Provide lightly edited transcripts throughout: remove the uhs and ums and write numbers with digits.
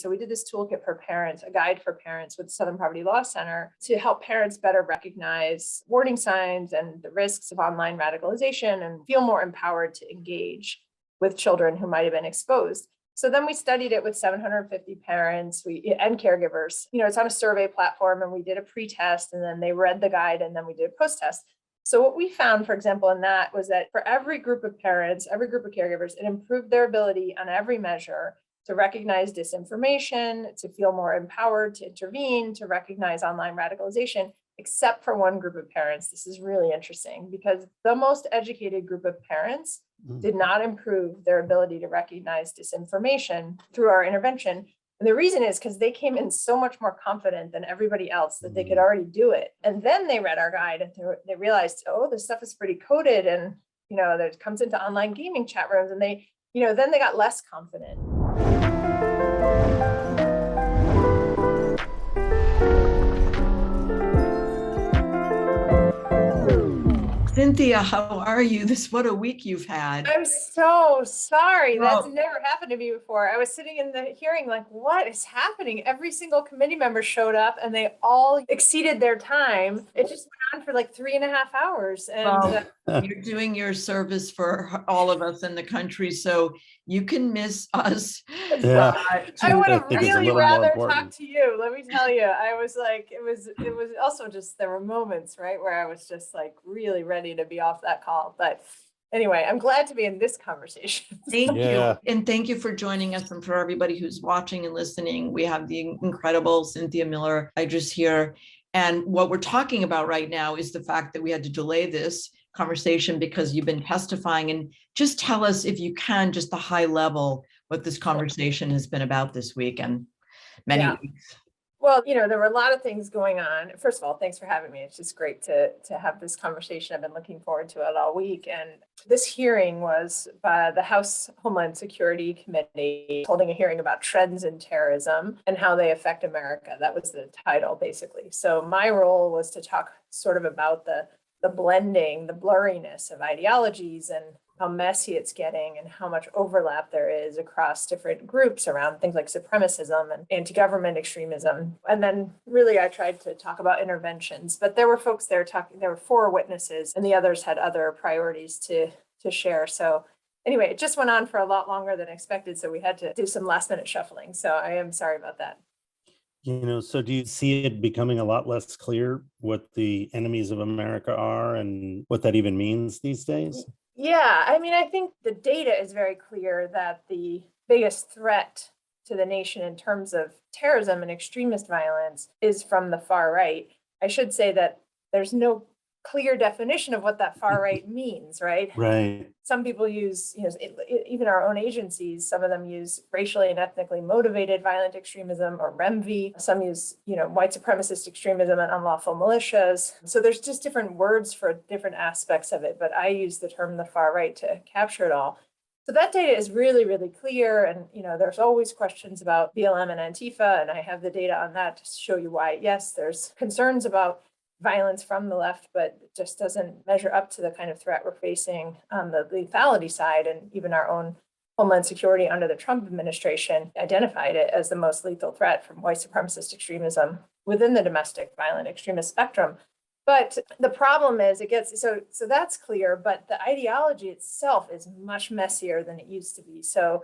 So we did this toolkit for parents, a guide for parents with Southern Poverty Law Center to help parents better recognize warning signs and the risks of online radicalization and feel more empowered to engage with children who might have been exposed. So then we studied it with 750 parents and caregivers. It's on a survey platform, and we did a pre-test, and then they read the guide, and then we did a post-test. So what we found, for example, in that was that for every group of parents, every group of caregivers, it improved their ability on every measure to recognize disinformation, to feel more empowered to intervene, to recognize online radicalization, except for one group of parents. This is really interesting because the most educated group of parents did not improve their ability to recognize disinformation through our intervention. And the reason is because they came in so much more confident than everybody else that they could already do it. And then they read our guide and they realized, oh, this stuff is pretty coded, and that comes into online gaming chat rooms, and they, then they got less confident. Cynthia, how are you? What a week you've had. I'm so sorry. That's never happened to me before. I was sitting in the hearing like, what is happening? Every single committee member showed up and they all exceeded their time. It just went on for like 3.5 hours. And you're doing your service for all of us in the country, so you can miss us. Yeah. I would have really rather talk to you. Let me tell you, I was like, it was also just, there were moments, right, where I was just like really ready to be off that call. But anyway, I'm glad to be in this conversation. Thank you. And thank you for joining us. And for everybody who's watching and listening, we have the incredible Cynthia Miller-Idriss here. And what we're talking about right now is the fact that we had to delay this conversation because you've been testifying. And just tell us, if you can, just the high level, what this conversation has been about this week and many weeks. Well, there were a lot of things going on. First of all, thanks for having me. It's just great to have this conversation. I've been looking forward to it all week. And this hearing was by the House Homeland Security Committee holding a hearing about trends in terrorism and how they affect America. That was the title, basically. So my role was to talk sort of about the blending, the blurriness of ideologies and how messy it's getting and how much overlap there is across different groups around things like supremacism and anti-government extremism. And then really I tried to talk about interventions, but there were folks there talking, there were 4 witnesses and the others had other priorities to share. So anyway, it just went on for a lot longer than expected. So we had to do some last minute shuffling. So I am sorry about that. So do you see it becoming a lot less clear what the enemies of America are and what that even means these days? Yeah, I think the data is very clear that the biggest threat to the nation in terms of terrorism and extremist violence is from the far right. I should say that there's no clear definition of what that far right means, right? Right. Some people use, even our own agencies, some of them use racially and ethnically motivated violent extremism, or REMV. Some use, white supremacist extremism and unlawful militias. So there's just different words for different aspects of it, but I use the term the far right to capture it all. So that data is really, really clear. And, there's always questions about BLM and Antifa, and I have the data on that to show you why, yes, there's concerns about violence from the left, but it just doesn't measure up to the kind of threat we're facing on the lethality side. And even our own Homeland Security under the Trump administration identified it as the most lethal threat from white supremacist extremism within the domestic violent extremist spectrum. But the problem is it gets, so that's clear, but the ideology itself is much messier than it used to be. So,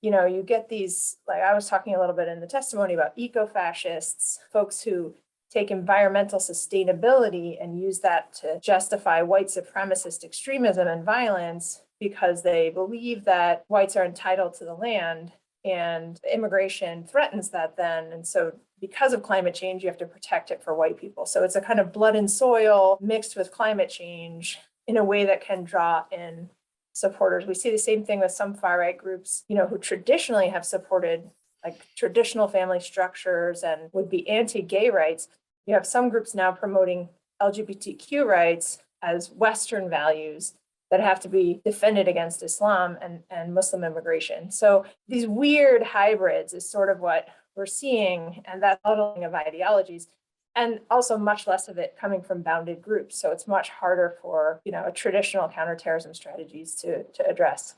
you get these, like I was talking a little bit in the testimony about eco-fascists, folks who take environmental sustainability and use that to justify white supremacist extremism and violence because they believe that whites are entitled to the land and immigration threatens that then. And so because of climate change, you have to protect it for white people. So it's a kind of blood and soil mixed with climate change in a way that can draw in supporters. We see the same thing with some far right groups, who traditionally have supported like traditional family structures and would be anti-gay rights. You have some groups now promoting LGBTQ rights as Western values that have to be defended against Islam and Muslim immigration. So these weird hybrids is sort of what we're seeing, and that muddling of ideologies, and also much less of it coming from bounded groups. So it's much harder for, traditional counterterrorism strategies to address.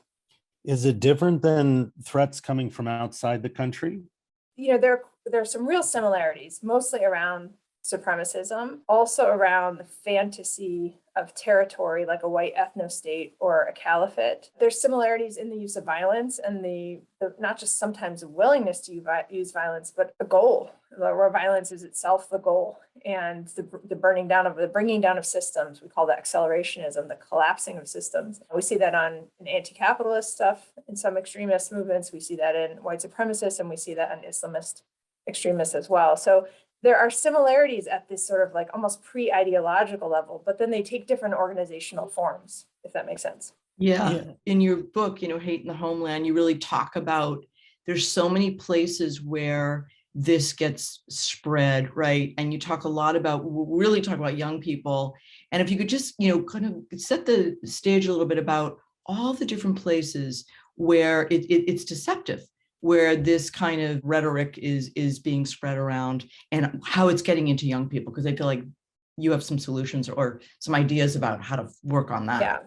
Is it different than threats coming from outside the country? there are some real similarities, mostly around supremacism, also around the fantasy of territory like a white ethno-state or a caliphate. There's similarities in the use of violence and the not just sometimes a willingness to use violence, but a goal, where violence is itself the goal, and the bringing down of systems. We call that accelerationism, the collapsing of systems. We see that in anti-capitalist stuff in some extremist movements. We see that in white supremacists, and we see that in Islamist extremists as well. So there are similarities at this sort of like almost pre-ideological level, but then they take different organizational forms, if that makes sense. Yeah. In your book, Hate in the Homeland, you really talk about there's so many places where this gets spread, right? And you talk a lot about, really talk about young people. And if you could just, kind of set the stage a little bit about all the different places where it's deceptive, where this kind of rhetoric is being spread around and how it's getting into young people, because I feel like you have some solutions or some ideas about how to work on that.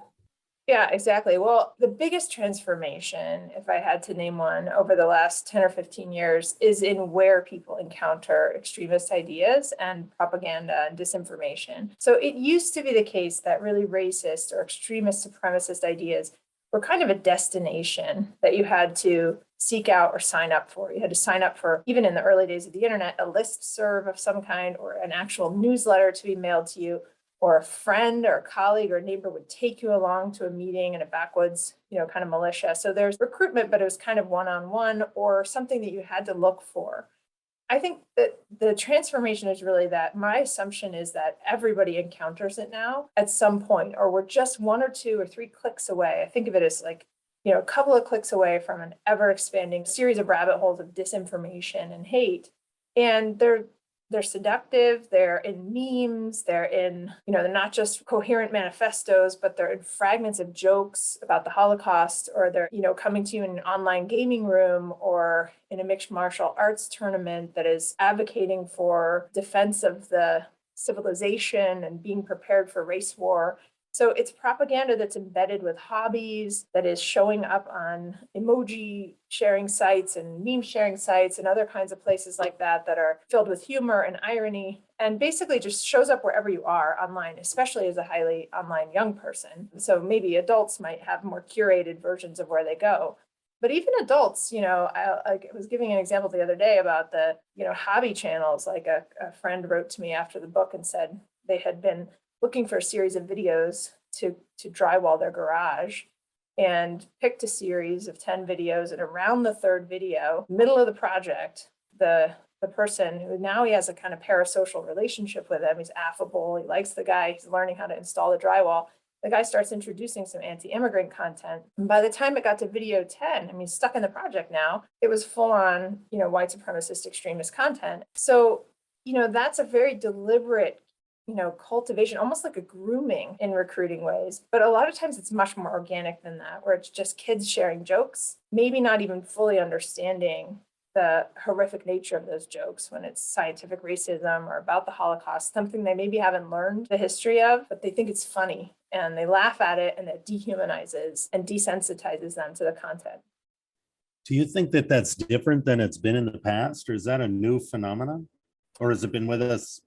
Yeah, exactly. Well, the biggest transformation, if I had to name one over the last 10 or 15 years, is in where people encounter extremist ideas and propaganda and disinformation. So it used to be the case that really racist or extremist supremacist ideas were kind of a destination that you had to seek out or sign up for. You had to sign up for, even in the early days of the internet, a listserv of some kind or an actual newsletter to be mailed to you, or a friend or a colleague or a neighbor would take you along to a meeting in a backwoods, kind of militia. So there's recruitment, but it was kind of one-on-one or something that you had to look for. I think that the transformation is really that my assumption is that everybody encounters it now at some point, or we're just 1 or 2 or 3 clicks away. I think of it as like, a couple of clicks away from an ever expanding series of rabbit holes of disinformation and hate. And they're seductive, they're in memes, they're in, they're not just coherent manifestos, but they're in fragments of jokes about the Holocaust, or they're, coming to you in an online gaming room or in a mixed martial arts tournament that is advocating for defense of the civilization and being prepared for race war. So it's propaganda that's embedded with hobbies, that is showing up on emoji sharing sites and meme sharing sites and other kinds of places like that are filled with humor and irony, and basically just shows up wherever you are online, especially as a highly online young person. So maybe adults might have more curated versions of where they go. But even adults, I was giving an example the other day about the, hobby channels. Like a friend wrote to me after the book and said they had been looking for a series of videos to drywall their garage, and picked a series of 10 videos. And around the 3rd video, middle of the project, the person who now he has a kind of parasocial relationship with him, he's affable, he likes the guy, he's learning how to install the drywall. The guy starts introducing some anti-immigrant content. And by the time it got to video 10, he's stuck in the project now, it was full on, white supremacist extremist content. So, that's a very deliberate cultivation, almost like a grooming in recruiting ways. But a lot of times it's much more organic than that, where it's just kids sharing jokes, maybe not even fully understanding the horrific nature of those jokes when it's scientific racism or about the Holocaust, something they maybe haven't learned the history of, but they think it's funny and they laugh at it, and it dehumanizes and desensitizes them to the content. Do you think that that's different than it's been in the past, or is that a new phenomenon? Or has it been with us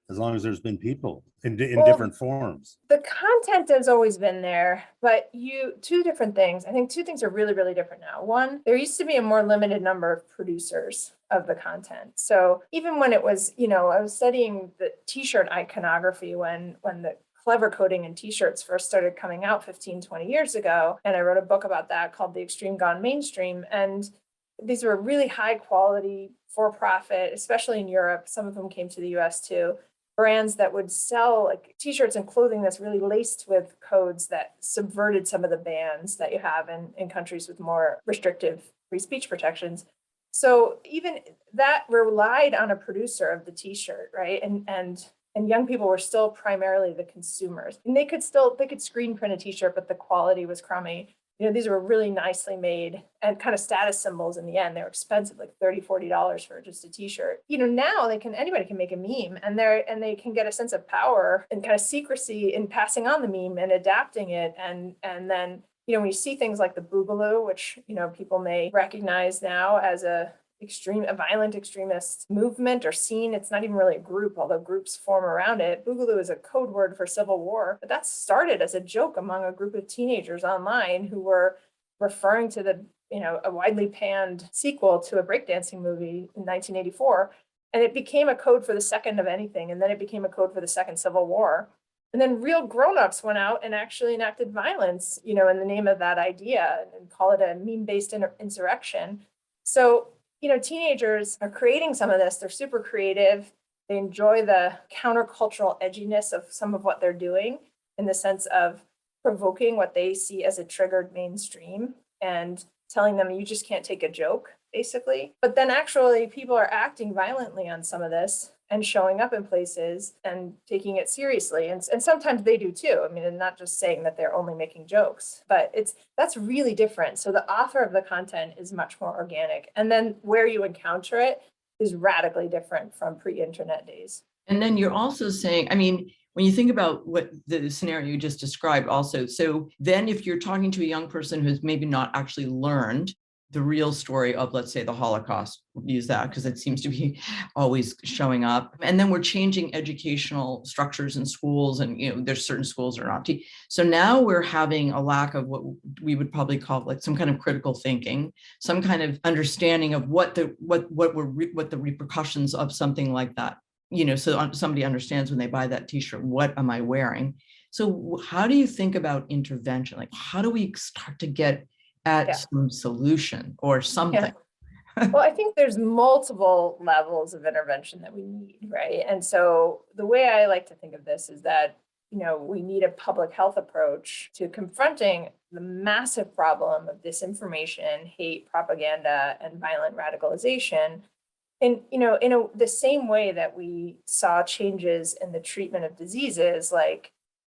as long as there's been people in different forms? The content has always been there, but two different things. I think 2 things are really, really different now. One, there used to be a more limited number of producers of the content. So even when it was, I was studying the t-shirt iconography when the clever coding in t-shirts first started coming out 15, 20 years ago. And I wrote a book about that called The Extreme Gone Mainstream. And these were really high quality, for-profit, especially in Europe. Some of them came to the US too. Brands that would sell like t-shirts and clothing that's really laced with codes that subverted some of the bans that you have in countries with more restrictive free speech protections. So even that relied on a producer of the t-shirt, right? And young people were still primarily the consumers. And they could screen print a t-shirt, but the quality was crummy. These were really nicely made and kind of status symbols in the end. They were expensive, like $30, $40 for just a t-shirt. Now anybody can make a meme, and they can get a sense of power and kind of secrecy in passing on the meme and adapting it. And then, when you see things like the Boogaloo, which, people may recognize now as a a violent extremist movement or scene. It's not even really a group, although groups form around it. Boogaloo is a code word for civil war, but that started as a joke among a group of teenagers online who were referring to a widely panned sequel to a breakdancing movie in 1984. And it became a code for the second of anything. And then it became a code for the second Civil War. And then real grown-ups went out and actually enacted violence, in the name of that idea and call it a meme-based insurrection. So, teenagers are creating some of this. They're super creative. They enjoy the countercultural edginess of some of what they're doing in the sense of provoking what they see as a triggered mainstream and telling them you just can't take a joke, basically. But then actually people are acting violently on some of this and showing up in places and taking it seriously. And sometimes they do too. I mean, and not just saying that they're only making jokes, but that's really different. So the author of the content is much more organic. And then where you encounter it is radically different from pre-internet days. And then you're also saying, I mean, when you think about what the scenario you just described also, so then if you're talking to a young person who's maybe not actually learned the real story of, let's say, the Holocaust, we'll use that because it seems to be always showing up. And then we're changing educational structures in schools, and there's certain schools that are not. So now we're having a lack of what we would probably call like some kind of critical thinking, some kind of understanding of what the repercussions of something like that. So somebody understands when they buy that T-shirt, what am I wearing? So how do you think about intervention? Like, how do we start to get at some solution or something? Well, I think there's multiple levels of intervention that we need, right? And so the way I like to think of this is that, we need a public health approach to confronting the massive problem of disinformation, hate, propaganda, and violent radicalization. And, the same way that we saw changes in the treatment of diseases like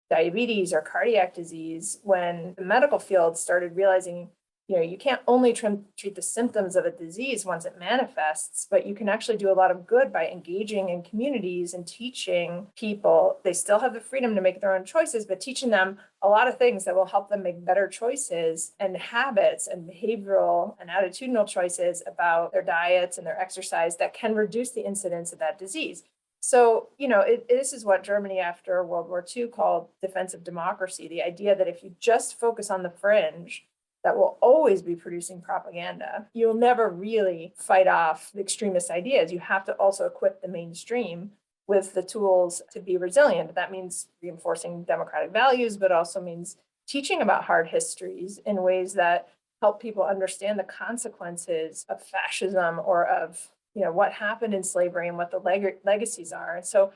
diabetes or cardiac disease, when the medical field started realizing, you can't only treat the symptoms of a disease once it manifests, but you can actually do a lot of good by engaging in communities and teaching people. They still have the freedom to make their own choices, but teaching them a lot of things that will help them make better choices and habits and behavioral and attitudinal choices about their diets and their exercise that can reduce the incidence of that disease. So, this is what Germany after World War II called defensive democracy, the idea that if you just focus on the fringe, that will always be producing propaganda. You'll never really fight off the extremist ideas. You have to also equip the mainstream with the tools to be resilient. That means reinforcing democratic values, but also means teaching about hard histories in ways that help people understand the consequences of fascism or of what happened in slavery and what the legacies are. And so,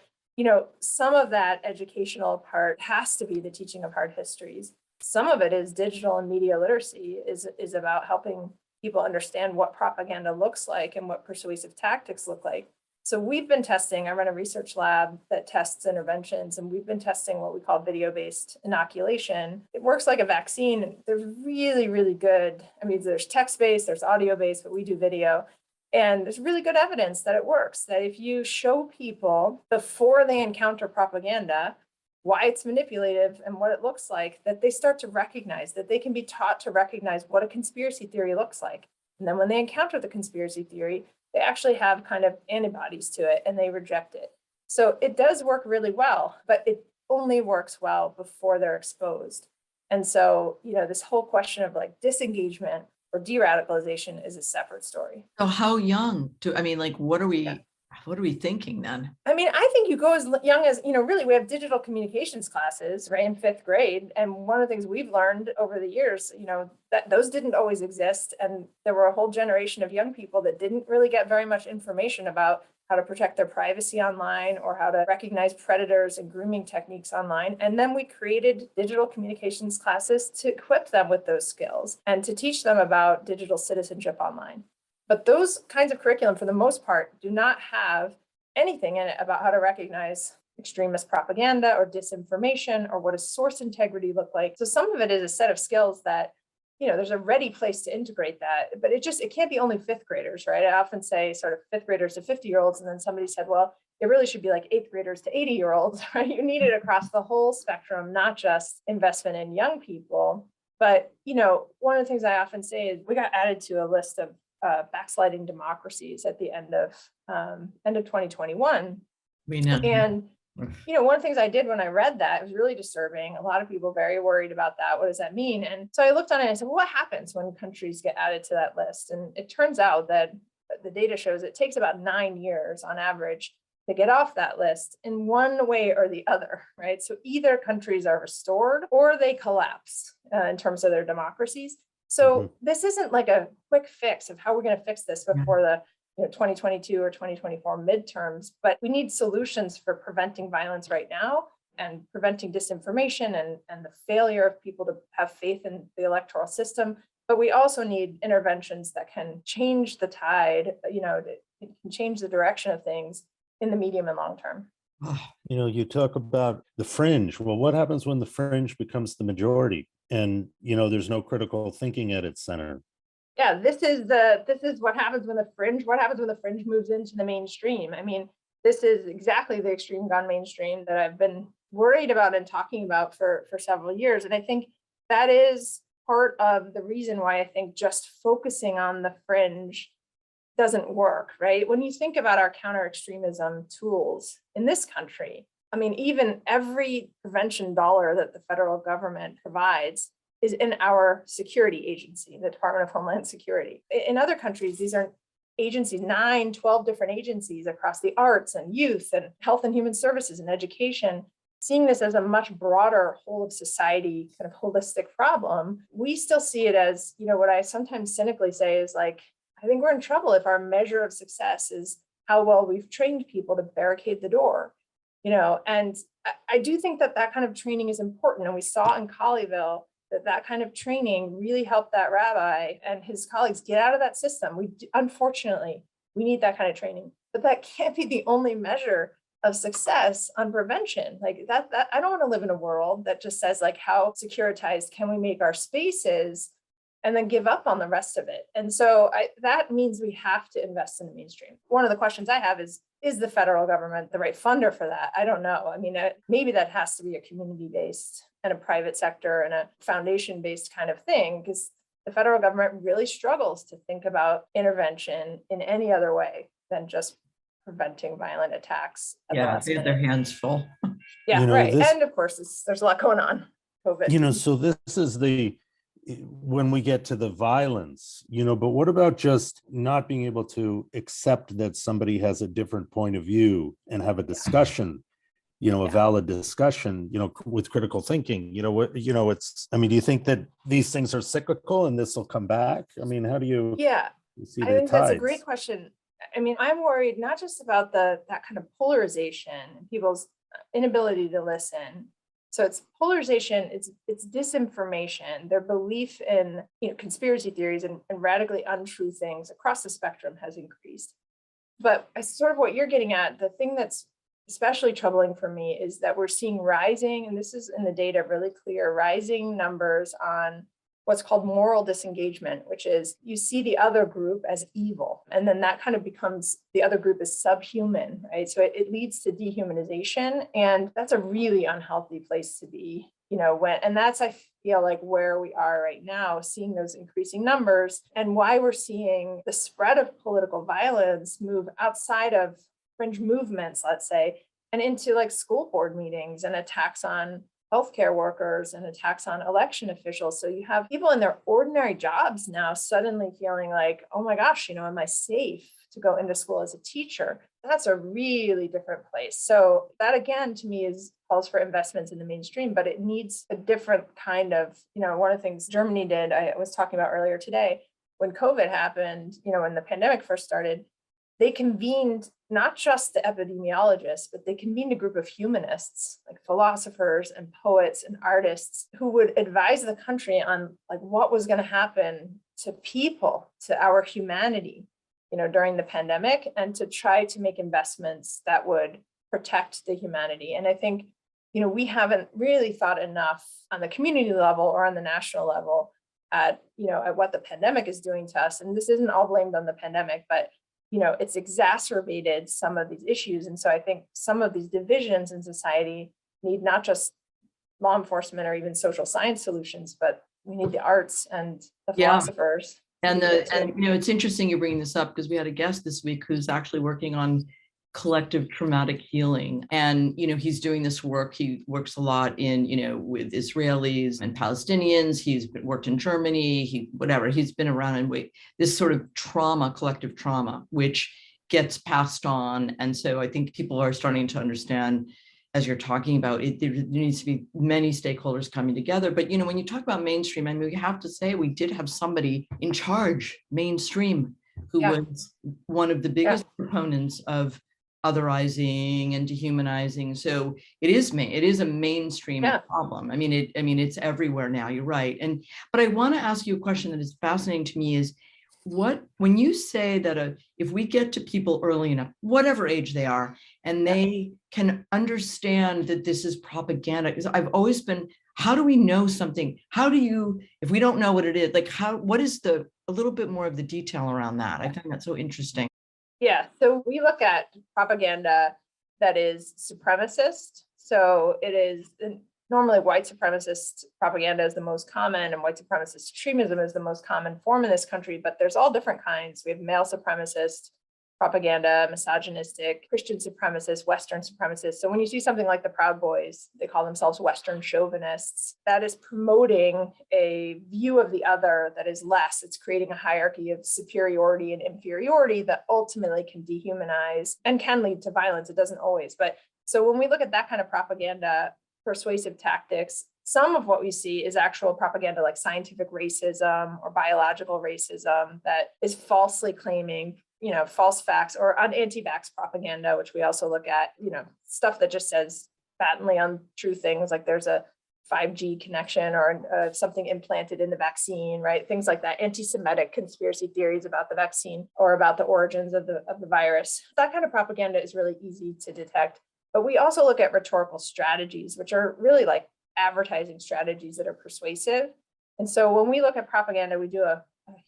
some of that educational part has to be the teaching of hard histories. Some of it is digital and media literacy, is about helping people understand what propaganda looks like and what persuasive tactics look like. So we've been testing, I run a research lab that tests interventions, and we've been testing what we call video-based inoculation. It works like a vaccine. There's really, really good, there's text-based, there's audio-based, but we do video. And there's really good evidence that it works, that if you show people before they encounter propaganda, why it's manipulative and what it looks like, that they start to recognize, that they can be taught to recognize what a conspiracy theory looks like. And then when they encounter the conspiracy theory, they actually have kind of antibodies to it and they reject it. So it does work really well, but it only works well before they're exposed. And so, this whole question of like disengagement or de-radicalization is a separate story. So how young what are we thinking then? I think you go as young as, really, we have digital communications classes, right, in 5th grade. And one of the things we've learned over the years, that those didn't always exist. And there were a whole generation of young people that didn't really get very much information about how to protect their privacy online or how to recognize predators and grooming techniques online. And then we created digital communications classes to equip them with those skills and to teach them about digital citizenship online. But those kinds of curriculum, for the most part, do not have anything in it about how to recognize extremist propaganda or disinformation or what does source integrity look like. So some of it is a set of skills that, there's a ready place to integrate that, but it can't be only 5th graders, right? I often say sort of 5th graders to 50-year-olds, and then somebody said, well, it really should be like 8th graders to 80-year-olds, right? You need it across the whole spectrum, not just investment in young people. But, one of the things I often say is we got added to a list of backsliding democracies at the end of 2021. We know. And one of the things I did when I read that, it was really disturbing. A lot of people very worried about that. What does that mean? And so I looked on it and I said, well, what happens when countries get added to that list? And it turns out that the data shows it takes about 9 years on average to get off that list in one way or the other, right? So either countries are restored or they collapse in terms of their democracies. So this isn't like a quick fix of how we're going to fix this before the 2022 or 2024 midterms, but we need solutions for preventing violence right now and preventing disinformation and the failure of people to have faith in the electoral system. But we also need interventions that can change the tide, it can change the direction of things in the medium and long term. You talk about the fringe. Well, what happens when the fringe becomes the majority and, there's no critical thinking at its center? Yeah, this is what happens when the fringe moves into the mainstream. I mean, this is exactly the extreme gone mainstream that I've been worried about and talking about for several years. And I think that is part of the reason why I think just focusing on the fringe doesn't work, right? When you think about our counter-extremism tools in this country, I mean, even every prevention dollar that the federal government provides is in our security agency, the Department of Homeland Security. In other countries, these are agencies, 9, 12 different agencies across the arts and youth and health and human services and education, seeing this as a much broader whole of society kind of holistic problem. We still see it as, what I sometimes cynically say is like, I think we're in trouble if our measure of success is how well we've trained people to barricade the door, and I do think that kind of training is important. And we saw in Colleyville that kind of training really helped that rabbi and his colleagues get out of that system. Unfortunately, we need that kind of training, but that can't be the only measure of success on prevention. Like that I don't want to live in a world that just says like, how securitized can we make our spaces and then give up on the rest of it. And so that means we have to invest in the mainstream. One of the questions I have is the federal government the right funder for that? I don't know. I mean, maybe that has to be a community-based and a private sector and a foundation-based kind of thing, because the federal government really struggles to think about intervention in any other way than just preventing violent attacks. Yeah, they have their hands full. Yeah, right. And of course, there's a lot going on. COVID. So this is when we get to the violence, but what about just not being able to accept that somebody has a different point of view and have a discussion, a valid discussion, with critical thinking, do you think that these things are cyclical and this will come back? I mean, how do you see I the think tides? That's a great question. I mean, I'm worried not just about that kind of polarization and people's inability to listen. So it's polarization, it's disinformation, their belief in conspiracy theories and radically untrue things across the spectrum has increased. But sort of what you're getting at, the thing that's especially troubling for me is that we're seeing rising, and this is in the data really clear, rising numbers on what's called moral disengagement, which is you see the other group as evil, and then that kind of becomes the other group is subhuman, right? So it leads to dehumanization, and that's a really unhealthy place to be, and that's, I feel like, where we are right now, seeing those increasing numbers and why we're seeing the spread of political violence move outside of fringe movements, let's say, and into like school board meetings and attacks on healthcare workers and attacks on election officials. So you have people in their ordinary jobs now suddenly feeling like, oh my gosh, am I safe to go into school as a teacher? That's a really different place. So that, again, to me calls for investments in the mainstream, but it needs a different kind of, one of the things Germany did, I was talking about earlier today, when COVID happened, when the pandemic first started, they convened not just the epidemiologists, but they convened a group of humanists, like philosophers and poets and artists, who would advise the country on like what was going to happen to people, to our humanity, during the pandemic, and to try to make investments that would protect the humanity. And I think, we haven't really thought enough on the community level or on the national level at what the pandemic is doing to us. And this isn't all blamed on the pandemic, but it's exacerbated some of these issues. And so I think some of these divisions in society need not just law enforcement or even social science solutions, but we need the arts and the philosophers. And it's interesting you're bringing this up because we had a guest this week who's actually working on collective traumatic healing. And, he's doing this work. He works a lot in, with Israelis and Palestinians. He's worked in Germany, he's been around and this sort of trauma, collective trauma, which gets passed on. And so I think people are starting to understand, as you're talking about it, there needs to be many stakeholders coming together. But, when you talk about mainstream, I mean, we have to say we did have somebody in charge, mainstream, who was one of the biggest proponents of otherizing and dehumanizing. So it is a mainstream problem. I mean, it's everywhere now. You're right. But I want to ask you a question that is fascinating to me is when you say that if we get to people early enough, whatever age they are, and they can understand that this is propaganda, because I've always been, how do we know something? If we don't know what it is, what is a little bit more of the detail around that? I find that so interesting. Yeah, so we look at propaganda that is supremacist. So it is normally white supremacist propaganda is the most common, and white supremacist extremism is the most common form in this country, but there's all different kinds. We have male supremacist propaganda, misogynistic, Christian supremacist, Western supremacist. So when you see something like the Proud Boys, they call themselves Western chauvinists, that is promoting a view of the other that is less. It's creating a hierarchy of superiority and inferiority that ultimately can dehumanize and can lead to violence. It doesn't always. But so when we look at that kind of propaganda, persuasive tactics, some of what we see is actual propaganda like scientific racism or biological racism that is falsely claiming false facts, or on anti-vax propaganda, which we also look at, stuff that just says patently untrue things, like there's a 5G connection or something implanted in the vaccine, right? Things like that, anti-Semitic conspiracy theories about the vaccine or about the origins of the virus. That kind of propaganda is really easy to detect. But we also look at rhetorical strategies, which are really like advertising strategies that are persuasive. And so when we look at propaganda, we do a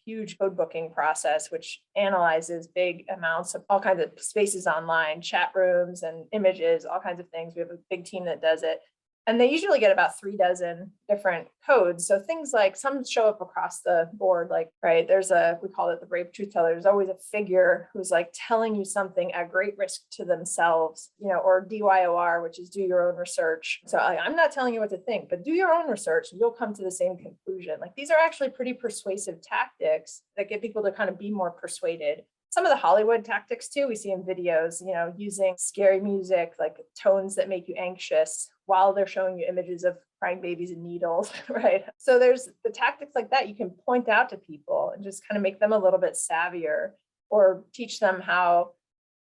huge code booking process, which analyzes big amounts of all kinds of spaces online, chat rooms and images, all kinds of things. We have a big team that does it. And they usually get about 36 different codes. So things like some show up across the board, like, right, we call it the brave truth teller. There's always a figure who's like telling you something at great risk to themselves, or DYOR, which is do your own research. So I'm not telling you what to think, but do your own research and you'll come to the same conclusion. Like these are actually pretty persuasive tactics that get people to kind of be more persuaded. Some of the Hollywood tactics too, we see in videos, using scary music, like tones that make you anxious while they're showing you images of crying babies and needles, right? So there's the tactics like that you can point out to people and just kind of make them a little bit savvier, or teach them how,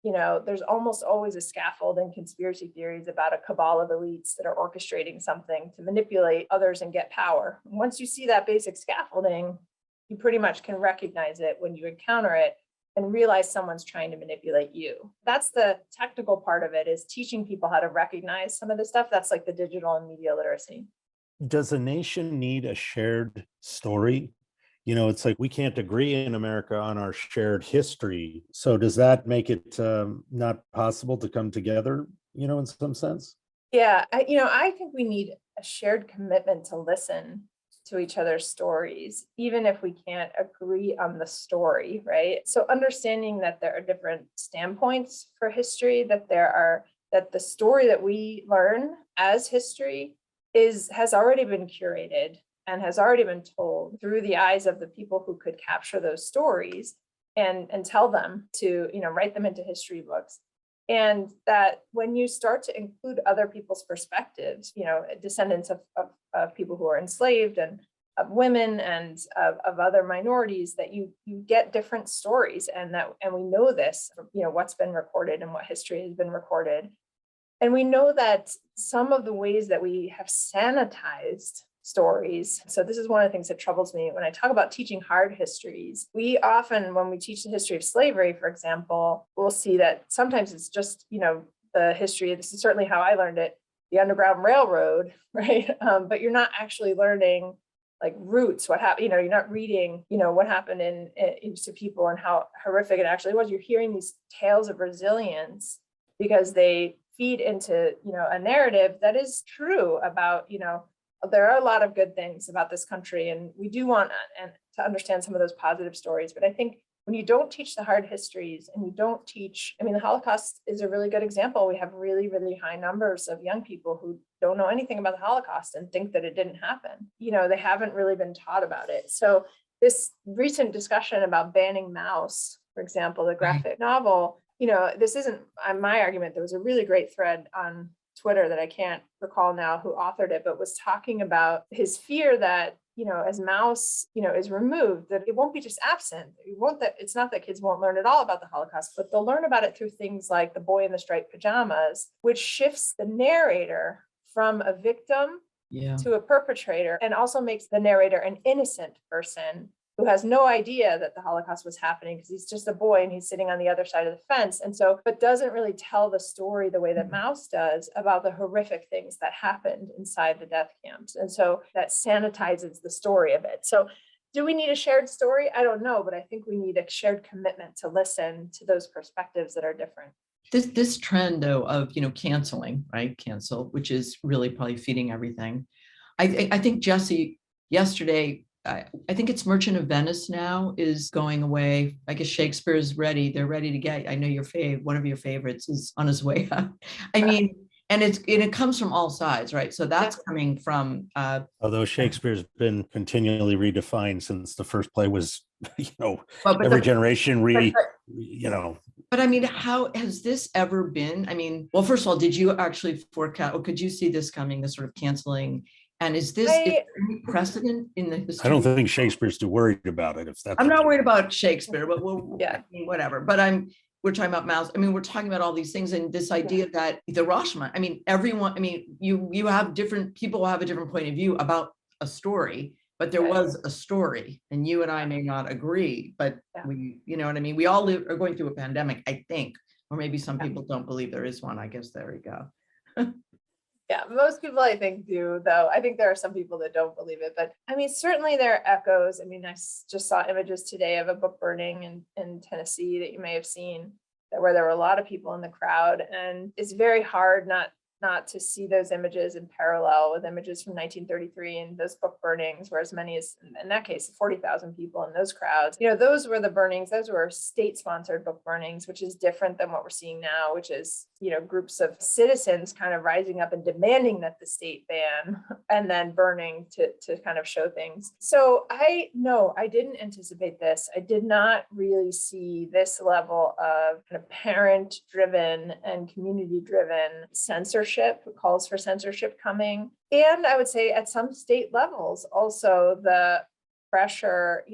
there's almost always a scaffold in conspiracy theories about a cabal of elites that are orchestrating something to manipulate others and get power. And once you see that basic scaffolding, you pretty much can recognize it when you encounter it and realize someone's trying to manipulate you. That's the technical part of it, is teaching people how to recognize some of this stuff. That's like the digital and media literacy. Does a nation need a shared story? It's like we can't agree in America on our shared history. So does that make it not possible to come together, in some sense? Yeah, I think we need a shared commitment to listen to each other's stories, even if we can't agree on the story, right? So understanding that there are different standpoints for history, that the story that we learn as history has already been curated and has already been told through the eyes of the people who could capture those stories and tell them to, write them into history books. And that when you start to include other people's perspectives, descendants of people who are enslaved and of women and of other minorities, that you get different stories, and we know this, what's been recorded and what history has been recorded. And we know that some of the ways that we have sanitized stories. So this is one of the things that troubles me when I talk about teaching hard histories. We often, when we teach the history of slavery, for example, we'll see that sometimes it's just, the history, this is certainly how I learned it, the Underground Railroad, right? But you're not actually learning like roots, what happened, you're not reading, what happened to people and how horrific it actually was. You're hearing these tales of resilience because they feed into, a narrative that is true about, there are a lot of good things about this country, and we do want to understand some of those positive stories. But I think when you don't teach the hard histories and you don't teach, I mean, the Holocaust is a really good example. We have really, really high numbers of young people who don't know anything about the Holocaust and think that it didn't happen. They haven't really been taught about it. So this recent discussion about banning Maus, for example, the graphic novel, this isn't my argument. There was a really great thread on Twitter that I can't recall now who authored it, but was talking about his fear that, as Maus, is removed, that it won't be just absent. It's not that kids won't learn at all about the Holocaust, but they'll learn about it through things like The Boy in the Striped Pajamas, which shifts the narrator from a victim to a perpetrator and also makes the narrator an innocent person who has no idea that the Holocaust was happening because he's just a boy and he's sitting on the other side of the fence. And so, but doesn't really tell the story the way that Maus does about the horrific things that happened inside the death camps. And so that sanitizes the story a bit. So do we need a shared story? I don't know, but I think we need a shared commitment to listen to those perspectives that are different. This trend though of, canceling, right? Cancel, which is really probably feeding everything. I think Jesse, yesterday, I think it's Merchant of Venice now is going away. I guess Shakespeare is ready. They're ready to get, I know one of your favorites is on his way out. I mean, and it comes from all sides, right? So that's coming from. Although Shakespeare's been continually redefined since the first play was, every generation But I mean, how has this ever been? I mean, well, first of all, did you actually forecast, or could you see this coming, this sort of canceling? And is there any precedent in the history? I don't think Shakespeare's too worried about it. I'm not worried about Shakespeare, but whatever. But we're talking about Maus. I mean, we're talking about all these things and this idea that the Rashomon, I mean, you have different people have a different point of view about a story, but there was a story and you and I may not agree, but we, you know what I mean? We all are going through a pandemic, I think, or maybe some people don't believe there is one. I guess there we go. Yeah, most people I think do, though. I think there are some people that don't believe it, but I mean, certainly there are echoes. I mean, I just saw images today of a book burning in Tennessee that you may have seen, where there were a lot of people in the crowd, and it's very hard not to see those images in parallel with images from 1933 and those book burnings, where as many as, in that case, 40,000 people in those crowds. Those were the burnings, those were state-sponsored book burnings, which is different than what we're seeing now, which is, groups of citizens kind of rising up and demanding that the state ban and then burning to kind of show things. So I didn't anticipate this. I did not really see this level of kind of parent-driven and community-driven censorship, calls for censorship coming. And I would say at some state levels, also the pressure,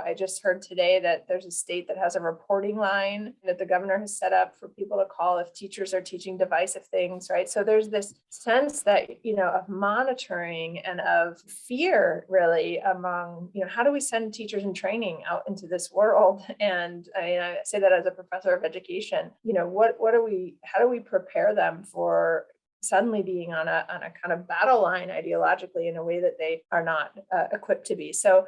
I just heard today that there's a state that has a reporting line that the governor has set up for people to call if teachers are teaching divisive things, right? So there's this sense that, of monitoring and of fear really among, how do we send teachers in training out into this world? And I say that as a professor of education, how do we prepare them for suddenly being on a kind of battle line ideologically in a way that they are not equipped to be. So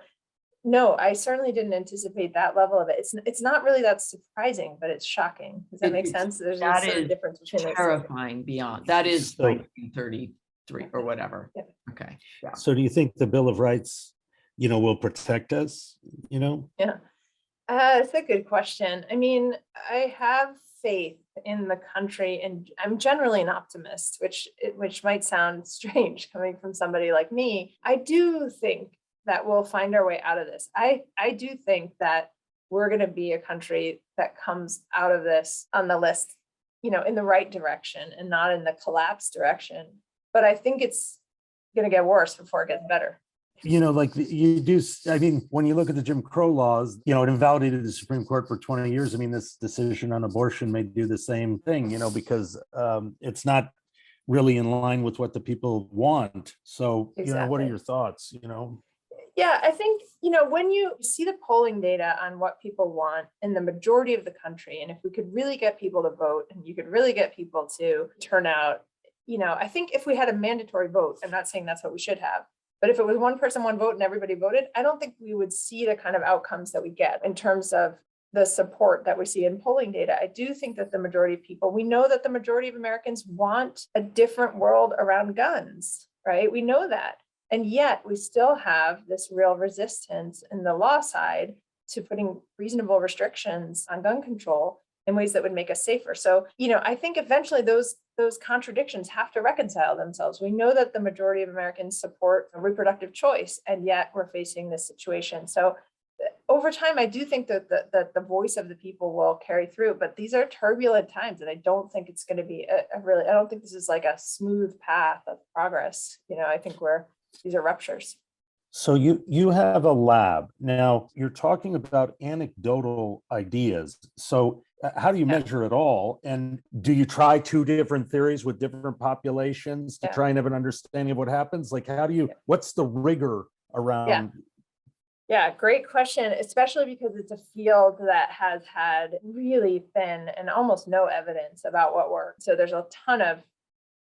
no, I certainly didn't anticipate that level of it. It's not really that surprising, but it's shocking. Does that make sense? There's a difference between terrifying beyond. That is 1933 or whatever. Yeah. Okay. Yeah. So do you think the Bill of Rights, will protect us? Yeah. It's a good question. I mean, I have faith in the country, and I'm generally an optimist, which might sound strange coming from somebody like me. I do think that we'll find our way out of this. I do think that we're going to be a country that comes out of this on the list, in the right direction and not in the collapse direction. But I think it's going to get worse before it gets better. You do, I mean, when you look at the Jim Crow laws, it invalidated the Supreme Court for 20 years. I mean, this decision on abortion may do the same thing, because it's not really in line with what the people want. So, Exactly. What are your thoughts, Yeah, I think, when you see the polling data on what people want in the majority of the country, and if we could really get people to vote and you could really get people to turn out, I think if we had a mandatory vote, I'm not saying that's what we should have, but if it was one person, one vote and everybody voted, I don't think we would see the kind of outcomes that we get in terms of the support that we see in polling data. I do think that the majority of people, we know that the majority of Americans want a different world around guns, right? We know that. And yet we still have this real resistance in the law side to putting reasonable restrictions on gun control in ways that would make us safer. So, I think eventually those contradictions have to reconcile themselves. We know that the majority of Americans support reproductive choice, and yet we're facing this situation. So over time, I do think that the voice of the people will carry through, but these are turbulent times, and I don't think it's going to be I don't think this is like a smooth path of progress. I think these are ruptures. So you have a lab. Now you're talking about anecdotal ideas. So how do you measure it all? And do you try two different theories with different populations to try and have an understanding of what happens? Like, what's the rigor around? Yeah, great question, especially because it's a field that has had really thin and almost no evidence about what works. So there's a ton of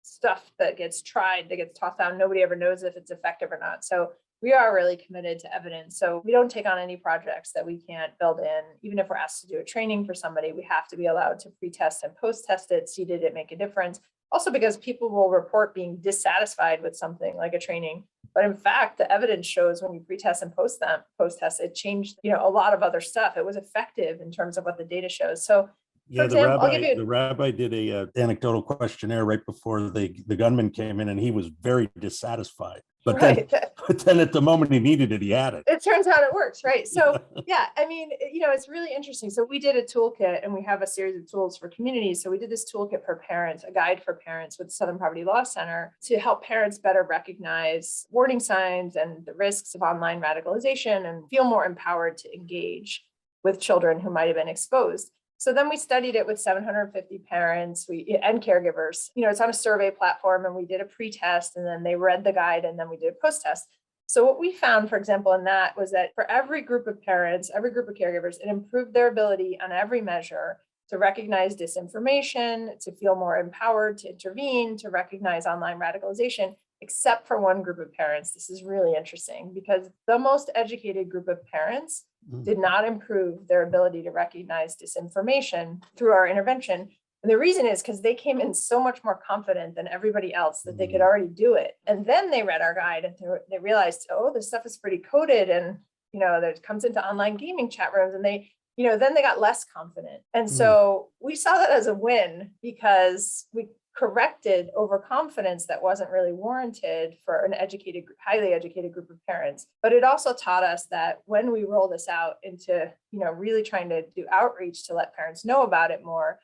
stuff that gets tried, that gets tossed out. Nobody ever knows if it's effective or not. So we are really committed to evidence. So we don't take on any projects that we can't build in. Even if we're asked to do a training for somebody, we have to be allowed to pre-test and post-test it. See, did it make a difference? Also, because people will report being dissatisfied with something like a training. But in fact, the evidence shows when you pre-test and post-test, it changed, a lot of other stuff. It was effective in terms of what the data shows. So yeah, the rabbi did a anecdotal questionnaire right before the gunman came in, and he was very dissatisfied. But then at the moment he needed it, he had it. It turns out it works, right? So it's really interesting. So we did a toolkit, and we have a series of tools for communities. So we did this toolkit for parents, a guide for parents with Southern Poverty Law Center to help parents better recognize warning signs and the risks of online radicalization and feel more empowered to engage with children who might have been exposed. So then we studied it with 750 parents and caregivers. It's on a survey platform, and we did a pre-test, and then they read the guide, and then we did a post-test. So what we found, for example, in that was that for every group of parents, every group of caregivers, it improved their ability on every measure to recognize disinformation, to feel more empowered to intervene, to recognize online radicalization, except for one group of parents. This is really interesting because the most educated group of parents did not improve their ability to recognize disinformation through our intervention. And the reason is because they came in so much more confident than everybody else that they could already do it. And then they read our guide and they realized, this stuff is pretty coded, and that comes into online gaming chat rooms, and then they got less confident. And so we saw that as a win because we corrected overconfidence that wasn't really warranted for an educated, highly educated group of parents. But it also taught us that when we roll this out into, really trying to do outreach to let parents know about it more,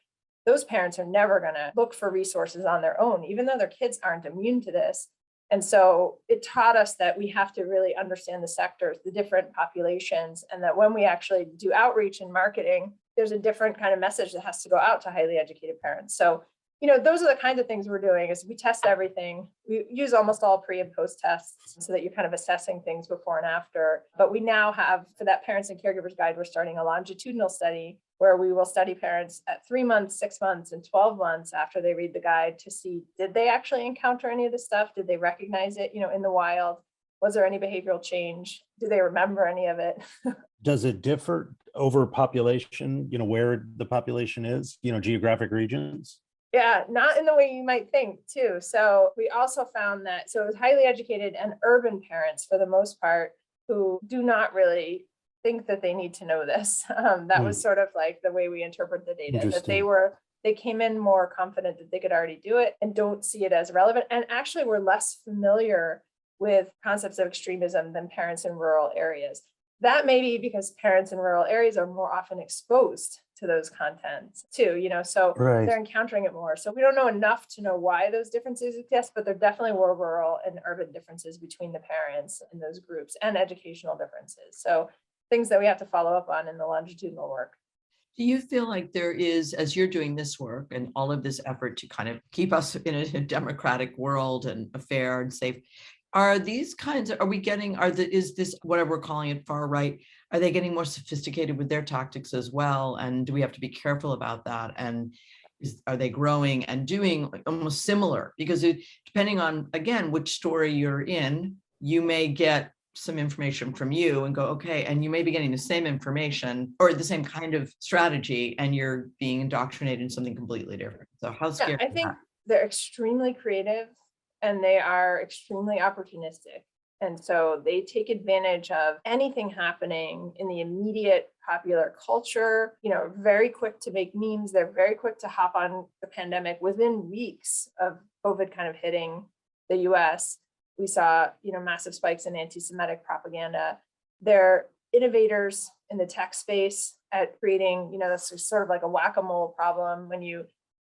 those parents are never going to look for resources on their own, even though their kids aren't immune to this. And so it taught us that we have to really understand the sectors, the different populations, and that when we actually do outreach and marketing, there's a different kind of message that has to go out to highly educated parents. So those are the kinds of things we're doing is we test everything. We use almost all pre and post tests so that you're kind of assessing things before and after. But we now have, for that parents and caregivers guide, we're starting a longitudinal study where we will study parents at 3 months, 6 months, and 12 months after they read the guide to see, did they actually encounter any of this stuff? Did they recognize it, in the wild? Was there any behavioral change? Do they remember any of it? Does it differ over population, where the population is, geographic regions? Yeah, not in the way you might think too. So we also found that, so it was highly educated and urban parents for the most part who do not really think that they need to know this. That was sort of like the way we interpret the data, that they came in more confident that they could already do it and don't see it as relevant. And actually were less familiar with concepts of extremism than parents in rural areas. That may be because parents in rural areas are more often exposed to those contents too, so they're encountering it more. So we don't know enough to know why those differences exist, but there definitely were rural and urban differences between the parents in those groups and educational differences. So things that we have to follow up on in the longitudinal work. Do you feel like there is, as you're doing this work and all of this effort to kind of keep us in a democratic world and a fair and safe, are these kinds of, is this, whatever we're calling it, far right, are they getting more sophisticated with their tactics as well? And do we have to be careful about that? And are they growing and doing almost similar? Because depending on, again, which story you're in, you may get some information from you and go, okay, and you may be getting the same information or the same kind of strategy, and you're being indoctrinated in something completely different. So how scary? I think they're extremely creative and they are extremely opportunistic. And so they take advantage of anything happening in the immediate popular culture, very quick to make memes. They're very quick to hop on the pandemic. Within weeks of COVID kind of hitting the US, we saw, massive spikes in anti-Semitic propaganda. They're innovators in the tech space at creating, that's sort of like a whack-a-mole problem. When you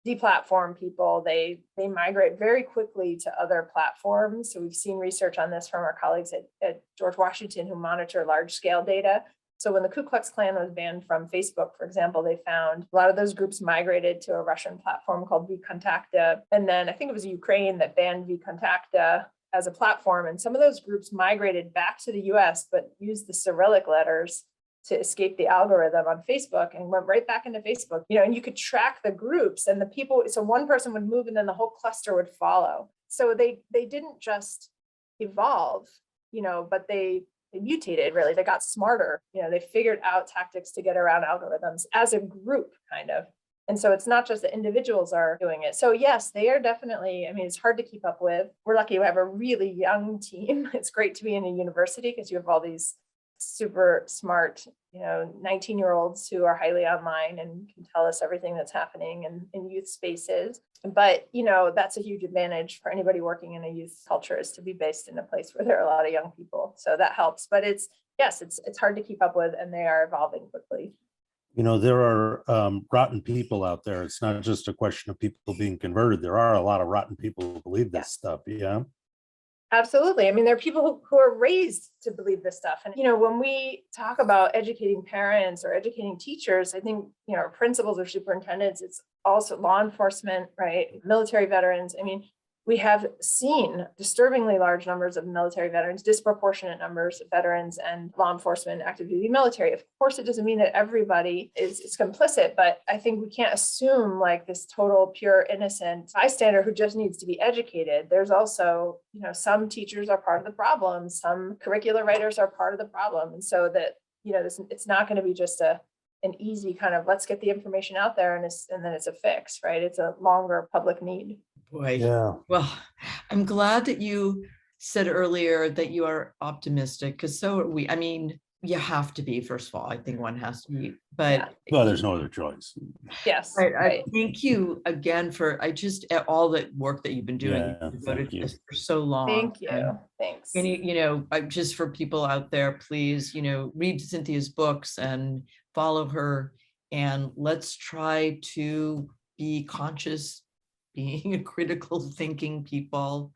deplatform people, they migrate very quickly to other platforms. So we've seen research on this from our colleagues at George Washington who monitor large-scale data. So when the Ku Klux Klan was banned from Facebook, for example, they found a lot of those groups migrated to a Russian platform called VKontakte. And then I think it was Ukraine that banned VKontakte as a platform. And some of those groups migrated back to the US, but used the Cyrillic letters to escape the algorithm on Facebook and went right back into Facebook, and you could track the groups and the people. So one person would move and then the whole cluster would follow. So they didn't just evolve, but they mutated, really. They got smarter. They figured out tactics to get around algorithms as a group, kind of. And so it's not just that individuals are doing it. So yes, they are definitely, it's hard to keep up with. We're lucky we have a really young team. It's great to be in a university because you have all these super smart, 19-year-olds who are highly online and can tell us everything that's happening in youth spaces. But, that's a huge advantage for anybody working in a youth culture, is to be based in a place where there are a lot of young people. So that helps. But it's hard to keep up with, and they are evolving quickly. There are rotten people out there. It's not just a question of people being converted. There are a lot of rotten people who believe this stuff. Yeah. Absolutely. There are people who are raised to believe this stuff. And, when we talk about educating parents or educating teachers, I think, our principals or superintendents, it's also law enforcement, right? Military veterans. We have seen disturbingly large numbers of military veterans, disproportionate numbers of veterans and law enforcement, active duty military. Of course, it doesn't mean that everybody is complicit, but I think we can't assume like this total pure innocent bystander who just needs to be educated. There's also, some teachers are part of the problem. Some curricular writers are part of the problem. And so that, it's not going to be just an easy kind of, let's get the information out there and then it's a fix, right? It's a longer public need. Boy. Yeah. Well, I'm glad that you said earlier that you are optimistic, because so are we. You have to be, first of all. I think one has to be, but Well, there's no other choice. Yes. I thank you again for all the work that you've been doing. Yeah, You've devoted thank you. to this for so long. Thank you. And, Thanks. and just for people out there, please, read Cynthia's books and follow her, and let's try to be conscious, being a critical thinking people,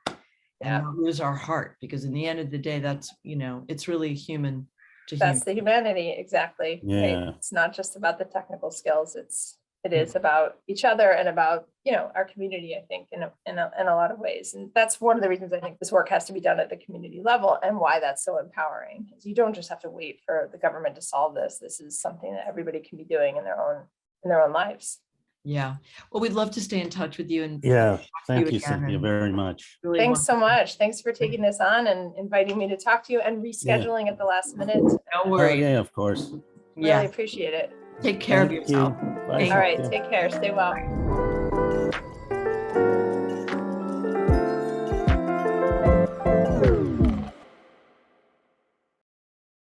and not lose our heart, because in the end of the day, that's, it's really human to human. That's the humanity, exactly. Yeah. Right? It's not just about the technical skills. It is about each other and about, our community, I think, in a lot of ways. And that's one of the reasons I think this work has to be done at the community level, and why that's so empowering, is you don't just have to wait for the government to solve this. This is something that everybody can be doing in their own lives. Yeah. Well, we'd love to stay in touch with you. And Thank you, Cynthia, very much. Really Thanks so much. Thanks for taking this on and inviting me to talk to you and rescheduling at the last minute. No worries. Yeah, of course. Really appreciate it. Take care of yourself. Bye. All right. Take care. Stay well.